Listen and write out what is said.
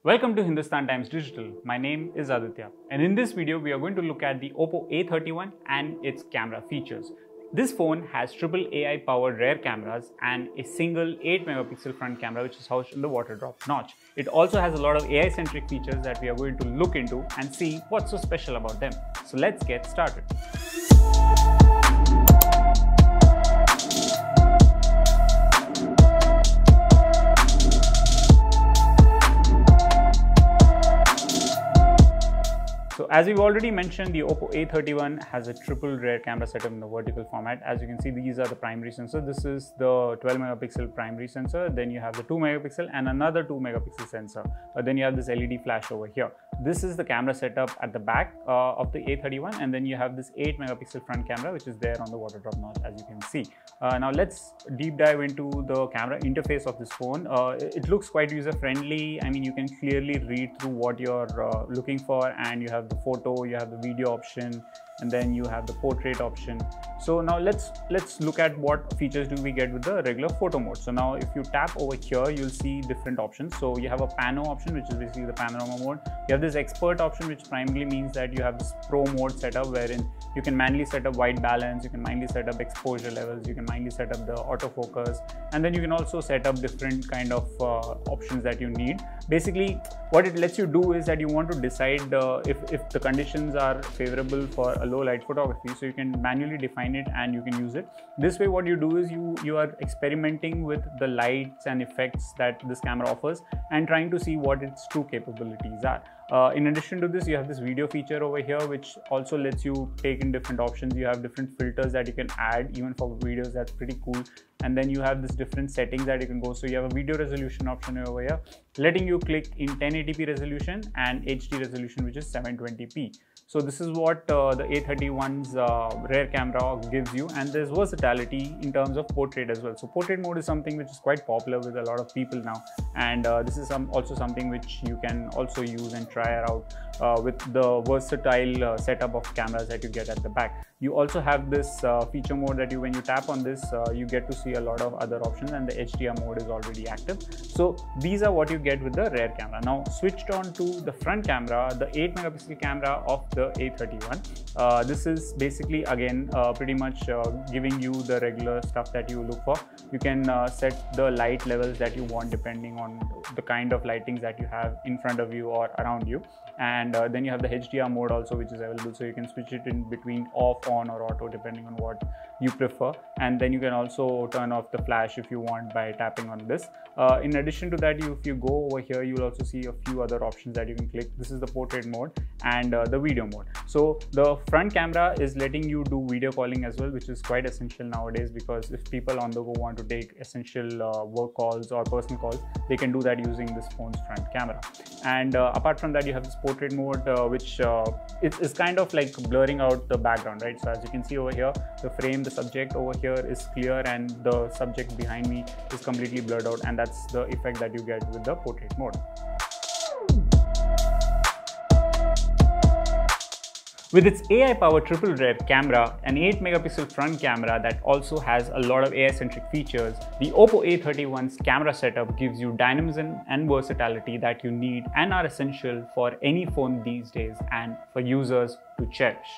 Welcome to Hindustan Times Digital. My name is Aditya, and in this video we are going to look at the OPPO A31 and its camera features. This phone has triple AI powered rear cameras and a single 8 megapixel front camera which is housed in the water drop notch. It also has a lot of AI centric features that we are going to look into and see what's so special about them. So let's get started. So as we've already mentioned, the OPPO A31 has a triple rear camera setup in the vertical format. As you can see, these are the primary sensors. This is the 12 megapixel primary sensor. Then you have the 2 megapixel and another 2 megapixel sensor. Then you have this LED flash over here. This is the camera setup at the back of the A31, and then you have this 8 megapixel front camera which is there on the water drop notch, as you can see. Now let's deep dive into the camera interface of this phone. It looks quite user friendly. I mean, you can clearly read through what you're looking for, and you have the photo, you have the video option, and then you have the portrait option. So now let's look at what features do we get with the regular photo mode. So now if you tap over here, you'll see different options. So you have a pano option, which is basically the panorama mode. You have this expert option, which primarily means that you have this pro mode setup wherein you can manually set up white balance, you can manually set up exposure levels, you can manually set up the autofocus, and then you can also set up different kind of options that you need. Basically, what it lets you do is that you want to decide if the conditions are favorable for a low light photography, so you can manually define it and you can use it. This way what you do is you are experimenting with the lights and effects that this camera offers and trying to see what its true capabilities are. In addition to this, you have this video feature over here which also lets you take in different options. You have different filters that you can add even for videos. That's pretty cool. And then you have this different settings that you can go. So you have a video resolution option over here letting you click in 1080p resolution and HD resolution, which is 720p. So this is what the A31's rear camera gives you, and there's versatility in terms of portrait as well. So portrait mode is something which is quite popular with a lot of people now, and this is also something which you can also use and try out with the versatile setup of cameras that you get at the back. You also have this feature mode that when you tap on this, you get to see a lot of other options, and the HDR mode is already active. So these are what you get with the rear camera. Now switched on to the front camera, the 8 megapixel camera of the A31. This is basically again pretty much giving you the regular stuff that you look for. You can set the light levels that you want depending on the kind of lightings that you have in front of you or around you. And then you have the HDR mode also, which is available, so you can switch it in between off, on or auto depending on what you prefer. And then you can also turn off the flash if you want by tapping on this. In addition to that, if you go over here, you will also see a few other options that you can click. This is the portrait mode and the video mode. So the front camera is letting you do video calling as well, which is quite essential nowadays, because if people on the go want to take essential work calls or personal calls, they can do that using this phone's front camera. And apart from that, you have this portrait mode which is kind of like blurring out the background, right? So as you can see over here, the frame, the subject over here is clear and the subject behind me is completely blurred out, and that's the effect that you get with the portrait mode. With its AI-powered triple rear camera, an 8 megapixel front camera that also has a lot of AI-centric features, the OPPO A31's camera setup gives you dynamism and versatility that you need and are essential for any phone these days and for users to cherish.